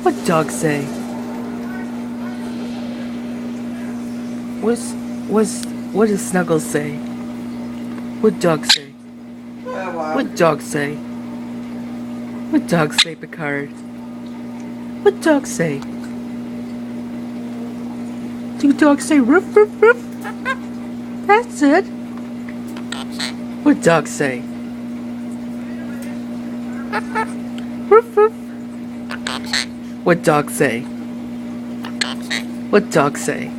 What dog say? What does Snuggles say? What dog say? What dog say? What dog say, Picard? What dog say? Do dogs say roof, roof, roof? That's it. What dog say? Roof, roof. What dog say? What dog say?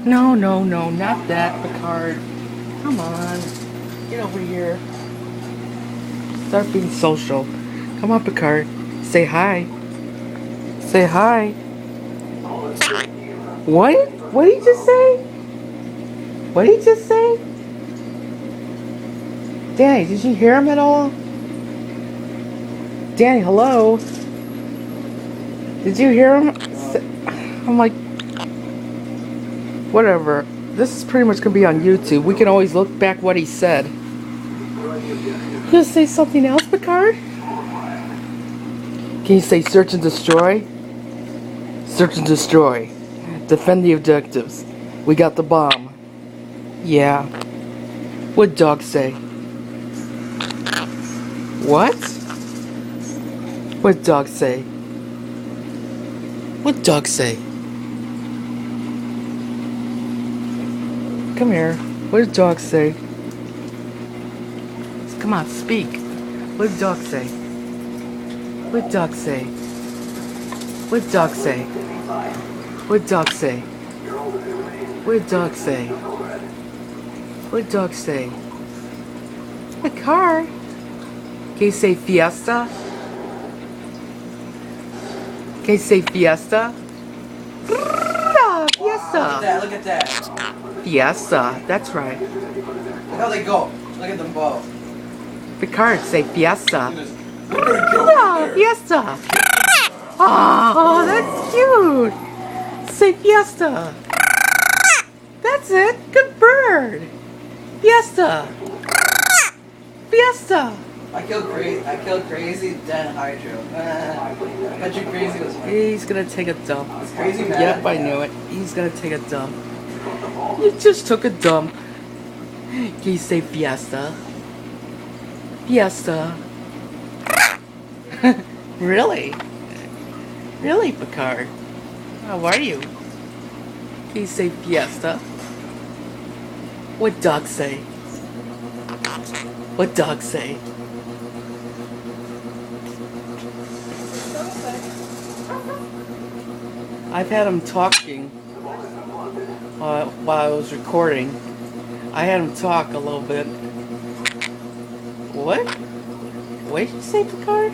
No, no, no, not that, Picard. Come on. Get over here. Start being social. Come on, Picard. Say hi. Say hi. What? What did he just say? What did he just say? Danny, did you hear him at all? Danny, hello? Did you hear him? I'm like, whatever. This is pretty much going to be on YouTube. We can always look back what he said. You gonna say something else, Picard? Can you say search and destroy? Search and destroy. Defend the objectives. We got the bomb. Yeah. What'd dog say? What? What'd dog say? What'd dog say? Come here. What did dog say? Come on, speak. What did dog say? What did dog say? What did dog say? What did dog say? What did dog say? What did dog say? A car. Can you say Fiesta? Can you say Fiesta? Fiesta. Look at that. Fiesta. That's right. Look how they go. Look at them both. Picard, say Fiesta. Fiesta. Oh, that's cute. Say Fiesta. That's it. Good bird. Fiesta. Fiesta. I killed Crazy, then Hydro. I bet you Crazy was funny. He's gonna take a dump. Is Crazy mad? Yep, I knew it. He's gonna take a dump. You just took a dump. Can you say Fiesta? Fiesta. Really? Really, Picard? How are you? Can you say Fiesta? What dog say? What dog say? I've had him talking while I was recording. I had him talk a little bit. What? What did you say, Picard?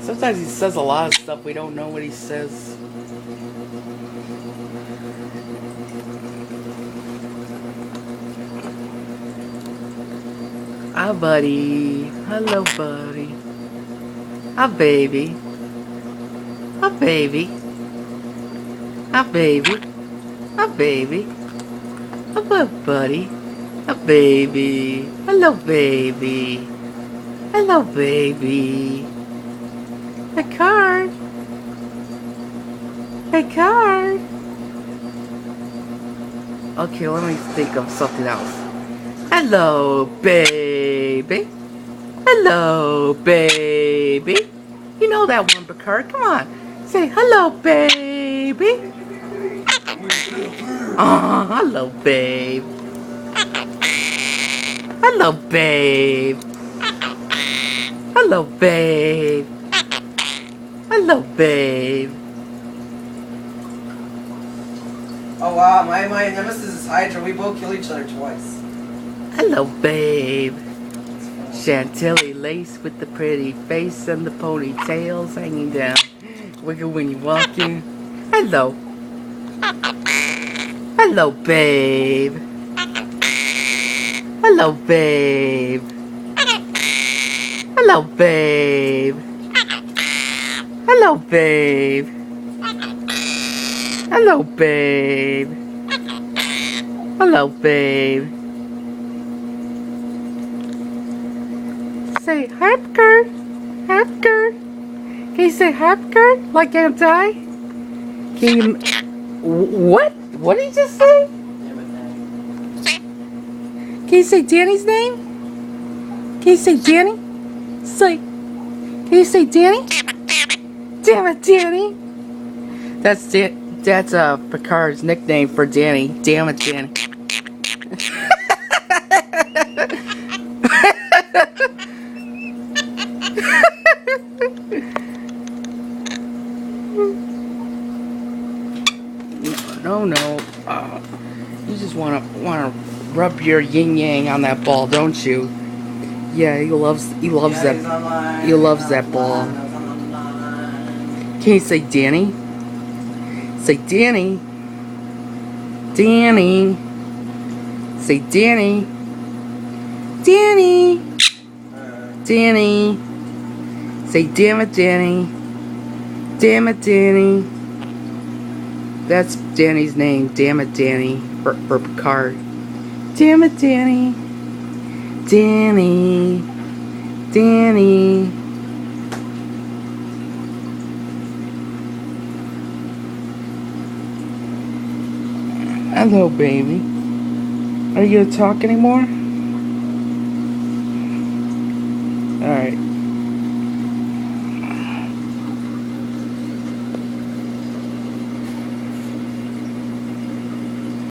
Sometimes he says a lot of stuff. We don't know what he says. Hi, buddy. Hello, buddy. Hi, baby. Hi, baby. Hi, baby. Hi, baby. Hello, buddy. Hi, baby. Hello, baby. Hello, baby. Picard. Picard. Okay, let me think of something else. Hello, baby. Hello, baby. You know that one, Picard. Come on. Say hello, baby. Oh, hello, babe. Hello, babe. Hello, babe. Hello, babe. Oh wow, my nemesis is Hydra. We both kill each other twice. Hello, babe. Chantilly lace with the pretty face and the ponytails hanging down. Wiggle when you walking. Hello. Hello, babe. Hello, babe. Hello, babe. Hello, babe. Hello, babe. Hello, babe. Say hi, Picard. Hi, Picard. Can you say hi, Picard? Like anti? Can you... What? What did you just say? Can you say Danny's name? Can you say Danny? Say... Can you say Danny? Damn it, Danny! That's Picard's nickname for Danny. Damn it, Danny. No. You just wanna rub your yin yang on that ball, don't you? Yeah, he loves that ball. Can you say Danny? Say Danny. Danny. Say Danny. Danny. Danny. Say damn it, Danny. Damn it, Danny. That's Danny's name. Damn it, Danny. For Picard. Damn it, Danny. Danny. Danny. Hello, baby. Are you gonna talk anymore? Alright.